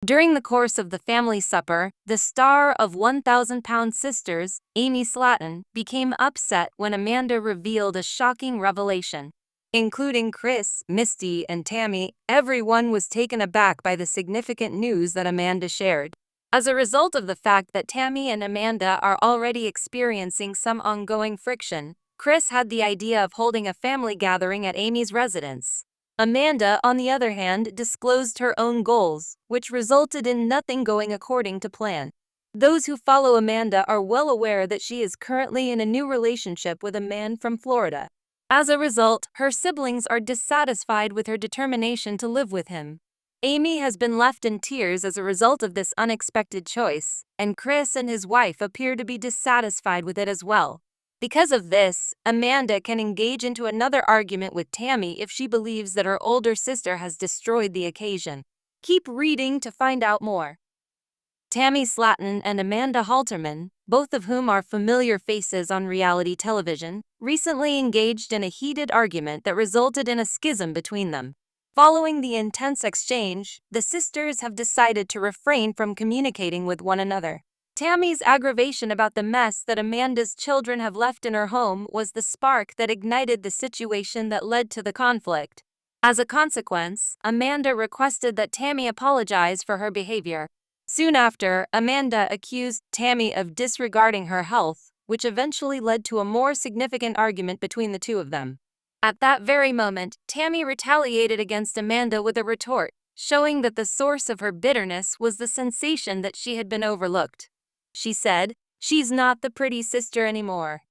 During the course of the family supper, the star of 1,000-Pound Sisters, Amy Slatton, became upset when Amanda revealed a shocking revelation. Including Chris, Misty, and Tammy, everyone was taken aback by the significant news that Amanda shared. As a result of the fact that Tammy and Amanda are already experiencing some ongoing friction, Chris had the idea of holding a family gathering at Amy's residence. Amanda, on the other hand, disclosed her own goals, which resulted in nothing going according to plan. Those who follow Amanda are well aware that she is currently in a new relationship with a man from Florida. As a result, her siblings are dissatisfied with her determination to live with him. Amy has been left in tears as a result of this unexpected choice, and Chris and his wife appear to be dissatisfied with it as well. Because of this, Amanda can engage into another argument with Tammy if she believes that her older sister has destroyed the occasion. Keep reading to find out more. Tammy Slatton and Amanda Halterman, both of whom are familiar faces on reality television, recently engaged in a heated argument that resulted in a schism between them. Following the intense exchange, the sisters have decided to refrain from communicating with one another. Tammy's aggravation about the mess that Amanda's children have left in her home was the spark that ignited the situation that led to the conflict. As a consequence, Amanda requested that Tammy apologize for her behavior. Soon after, Amanda accused Tammy of disregarding her health, which eventually led to a more significant argument between the two of them. At that very moment, Tammy retaliated against Amanda with a retort, showing that the source of her bitterness was the sensation that she had been overlooked. She said, "She's not the pretty sister anymore."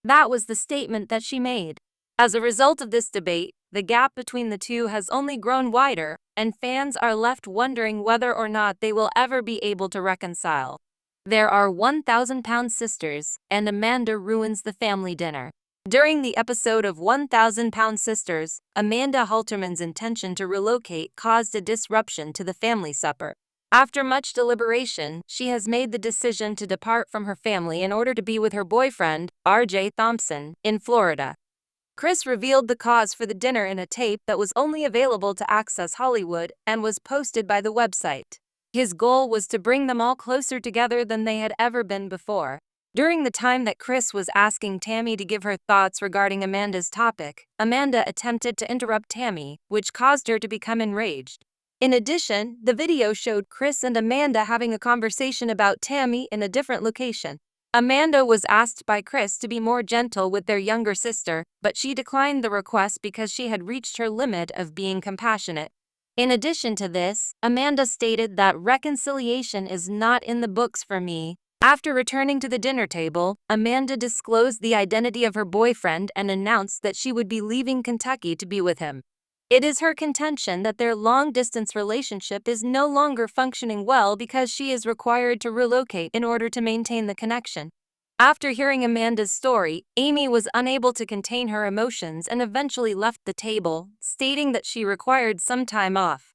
That was the statement that she made. As a result of this debate, the gap between the two has only grown wider, and fans are left wondering whether or not they will ever be able to reconcile. There are 1,000-Pound Sisters, and Amanda ruins the family dinner. During the episode of 1,000-Pound Sisters, Amanda Halterman's intention to relocate caused a disruption to the family supper. After much deliberation, she has made the decision to depart from her family in order to be with her boyfriend, R.J. Thompson, in Florida. Chris revealed the cause for the dinner in a tape that was only available to Access Hollywood and was posted by the website. His goal was to bring them all closer together than they had ever been before. During the time that Chris was asking Tammy to give her thoughts regarding Amanda's topic, Amanda attempted to interrupt Tammy, which caused her to become enraged. In addition, the video showed Chris and Amanda having a conversation about Tammy in a different location. Amanda was asked by Chris to be more gentle with their younger sister, but she declined the request because she had reached her limit of being compassionate. In addition to this, Amanda stated that reconciliation is not in the books for me. After returning to the dinner table, Amanda disclosed the identity of her boyfriend and announced that she would be leaving Kentucky to be with him. It is her contention that their long-distance relationship is no longer functioning well because she is required to relocate in order to maintain the connection. After hearing Amanda's story, Amy was unable to contain her emotions and eventually left the table, stating that she required some time off.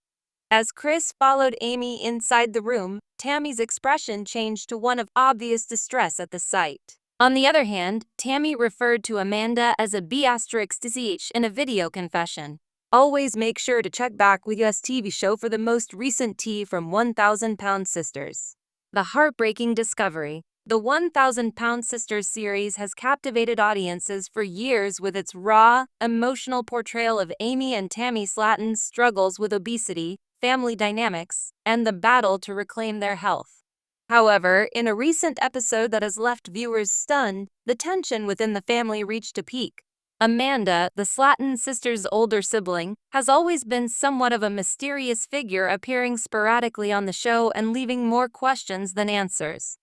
As Chris followed Amy inside the room, Tammy's expression changed to one of obvious distress at the sight. On the other hand, Tammy referred to Amanda as a B***ch in a video confession. Always make sure to check back with US TV show for the most recent tea from 1,000-Pound Sisters. The heartbreaking discovery. The 1,000-Pound Sisters series has captivated audiences for years with its raw, emotional portrayal of Amy and Tammy Slatton's struggles with obesity, family dynamics, and the battle to reclaim their health. However, in a recent episode that has left viewers stunned, the tension within the family reached a peak. Amanda, the Slatton sisters' older sibling, has always been somewhat of a mysterious figure, appearing sporadically on the show and leaving more questions than answers.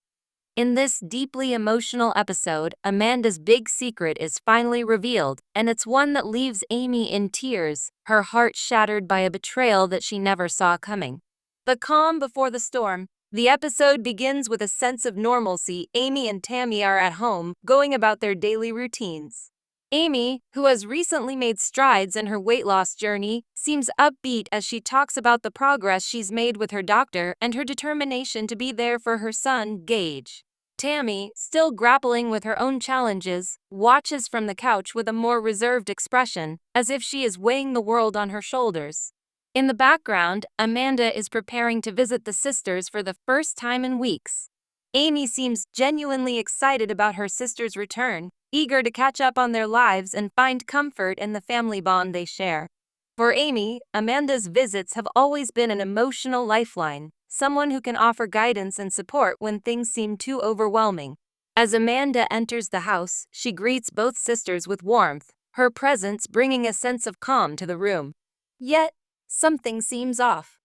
In this deeply emotional episode, Amanda's big secret is finally revealed, and it's one that leaves Amy in tears, her heart shattered by a betrayal that she never saw coming. The calm before the storm. The episode begins with a sense of normalcy. Amy and Tammy are at home, going about their daily routines. Amy, who has recently made strides in her weight loss journey, seems upbeat as she talks about the progress she's made with her doctor and her determination to be there for her son, Gage. Tammy, still grappling with her own challenges, watches from the couch with a more reserved expression, as if she is weighing the world on her shoulders. In the background, Amanda is preparing to visit the sisters for the first time in weeks. Amy seems genuinely excited about her sister's return, eager to catch up on their lives and find comfort in the family bond they share. For Amy, Amanda's visits have always been an emotional lifeline, someone who can offer guidance and support when things seem too overwhelming. As Amanda enters the house, she greets both sisters with warmth, her presence bringing a sense of calm to the room. Yet, something seems off.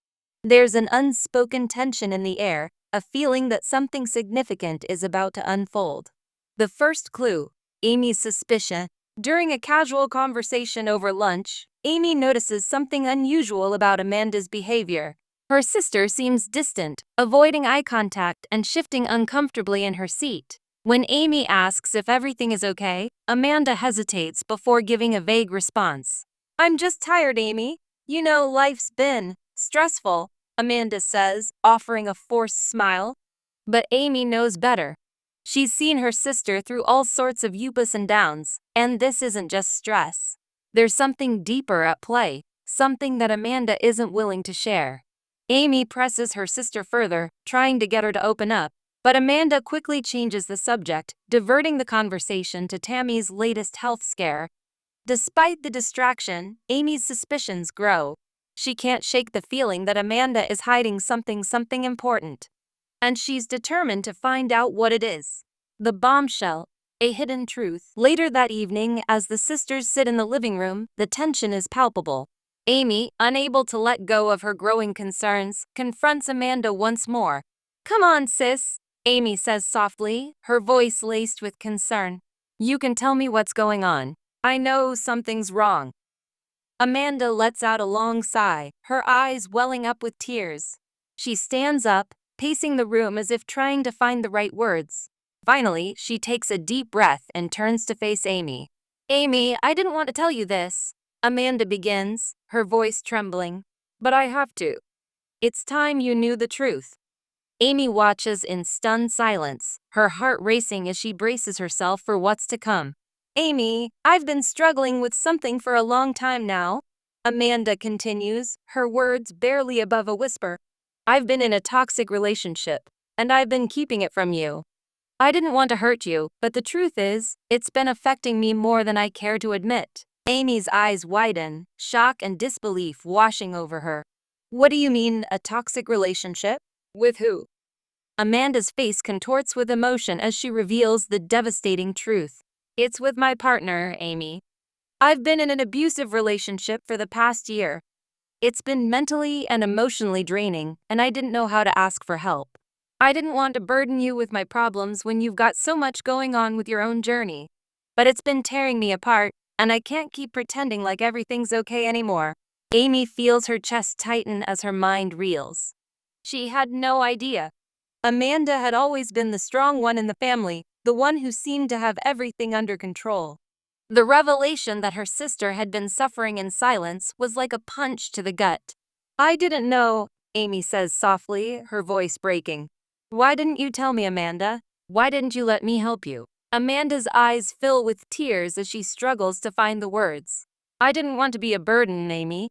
There's an unspoken tension in the air, a feeling that something significant is about to unfold. The first clue, Amy's suspicion. During a casual conversation over lunch, Amy notices something unusual about Amanda's behavior. Her sister seems distant, avoiding eye contact and shifting uncomfortably in her seat. When Amy asks if everything is okay, Amanda hesitates before giving a vague response. "I'm just tired, Amy. You know, life's been stressful," Amanda says, offering a forced smile. But Amy knows better. She's seen her sister through all sorts of ups and downs, and this isn't just stress. There's something deeper at play, something that Amanda isn't willing to share. Amy presses her sister further, trying to get her to open up, but Amanda quickly changes the subject, diverting the conversation to Tammy's latest health scare. Despite the distraction, Amy's suspicions grow. She can't shake the feeling that Amanda is hiding something important. And she's determined to find out what it is. The bombshell, a hidden truth. Later that evening, as the sisters sit in the living room, the tension is palpable. Amy, unable to let go of her growing concerns, confronts Amanda once more. "Come on, sis," Amy says softly, her voice laced with concern. "You can tell me what's going on. I know something's wrong." Amanda lets out a long sigh, her eyes welling up with tears. She stands up, pacing the room as if trying to find the right words. Finally, she takes a deep breath and turns to face Amy. "Amy, I didn't want to tell you this," Amanda begins, her voice trembling. "But I have to. It's time you knew the truth." Amy watches in stunned silence, her heart racing as she braces herself for what's to come. "Amy, I've been struggling with something for a long time now," Amanda continues, her words barely above a whisper. "I've been in a toxic relationship, and I've been keeping it from you. I didn't want to hurt you, but the truth is, it's been affecting me more than I care to admit." Amy's eyes widen, shock and disbelief washing over her. "What do you mean, a toxic relationship? With who?" Amanda's face contorts with emotion as she reveals the devastating truth. "It's with my partner, Amy. I've been in an abusive relationship for the past year. It's been mentally and emotionally draining, and I didn't know how to ask for help. I didn't want to burden you with my problems when you've got so much going on with your own journey. But it's been tearing me apart, and I can't keep pretending like everything's okay anymore." Amy feels her chest tighten as her mind reels. She had no idea. Amanda had always been the strong one in the family, the one who seemed to have everything under control. The revelation that her sister had been suffering in silence was like a punch to the gut. "I didn't know," Amy says softly, her voice breaking. "Why didn't you tell me, Amanda? Why didn't you let me help you?" Amanda's eyes fill with tears as she struggles to find the words. "I didn't want to be a burden, Amy.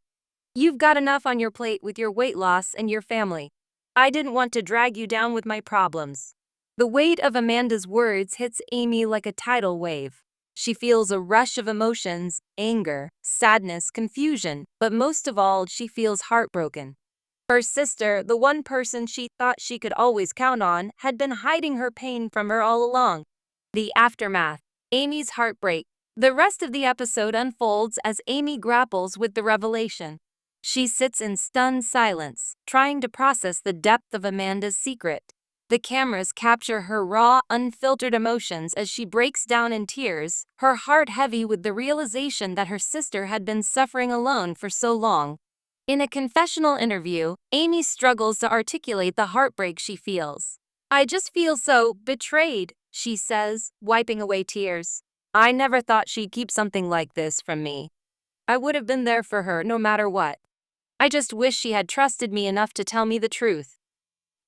You've got enough on your plate with your weight loss and your family. I didn't want to drag you down with my problems." The weight of Amanda's words hits Amy like a tidal wave. She feels a rush of emotions, anger, sadness, confusion, but most of all, she feels heartbroken. Her sister, the one person she thought she could always count on, had been hiding her pain from her all along. The aftermath, Amy's heartbreak. The rest of the episode unfolds as Amy grapples with the revelation. She sits in stunned silence, trying to process the depth of Amanda's secret. The cameras capture her raw, unfiltered emotions as she breaks down in tears, her heart heavy with the realization that her sister had been suffering alone for so long. In a confessional interview, Amy struggles to articulate the heartbreak she feels. "I just feel so betrayed," she says, wiping away tears. "I never thought she'd keep something like this from me. I would have been there for her no matter what. I just wish she had trusted me enough to tell me the truth."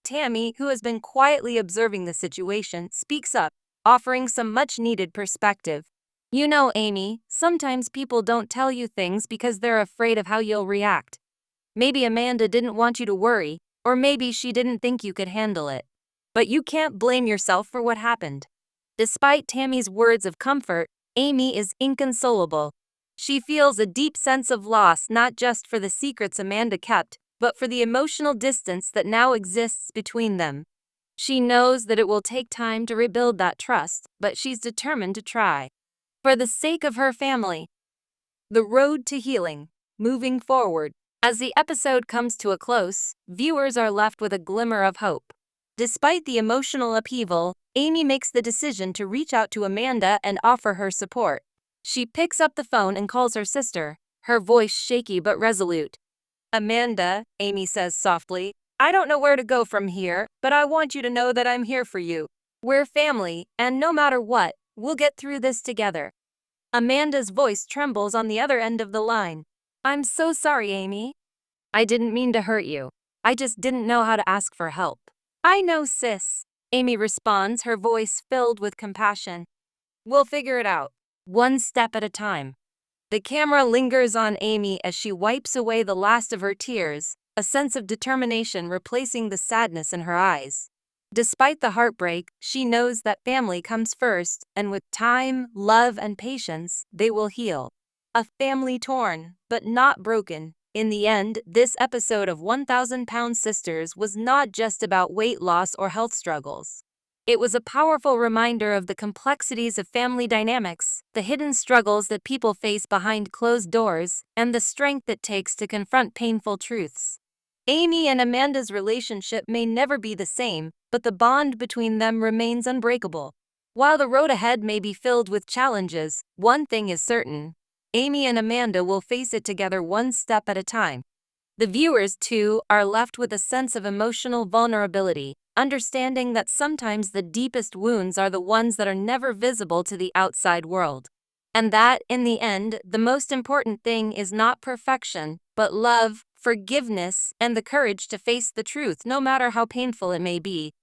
Tammy, who has been quietly observing the situation, speaks up, offering some much-needed perspective. "You know, Amy, sometimes people don't tell you things because they're afraid of how you'll react. Maybe Amanda didn't want you to worry, or maybe she didn't think you could handle it. But you can't blame yourself for what happened. Despite Tammy's words of comfort, Amy is inconsolable. She feels a deep sense of loss not just for the secrets Amanda kept, but for the emotional distance that now exists between them. She knows that it will take time to rebuild that trust, but she's determined to try. For the sake of her family. The road to healing. Moving forward. As the episode comes to a close, viewers are left with a glimmer of hope. Despite the emotional upheaval, Amy makes the decision to reach out to Amanda and offer her support. She picks up the phone and calls her sister, her voice shaky but resolute. Amanda, Amy says softly, I don't know where to go from here, but I want you to know that I'm here for you. We're family, and no matter what, we'll get through this together. Amanda's voice trembles on the other end of the line. I'm so sorry, Amy. I didn't mean to hurt you. I just didn't know how to ask for help. I know, sis. Amy responds, her voice filled with compassion. We'll figure it out, one step at a time. The camera lingers on Amy as she wipes away the last of her tears, a sense of determination replacing the sadness in her eyes. Despite the heartbreak, she knows that family comes first, and with time, love, and patience, they will heal. A family torn, but not broken. In the end, this episode of 1,000-Pound Sisters was not just about weight loss or health struggles. It was a powerful reminder of the complexities of family dynamics, the hidden struggles that people face behind closed doors, and the strength it takes to confront painful truths. Amy and Amanda's relationship may never be the same, but the bond between them remains unbreakable. While the road ahead may be filled with challenges, one thing is certain. Amy and Amanda will face it together one step at a time. The viewers, too, are left with a sense of emotional vulnerability, understanding that sometimes the deepest wounds are the ones that are never visible to the outside world. And that, in the end, the most important thing is not perfection, but love, forgiveness, and the courage to face the truth no matter how painful it may be.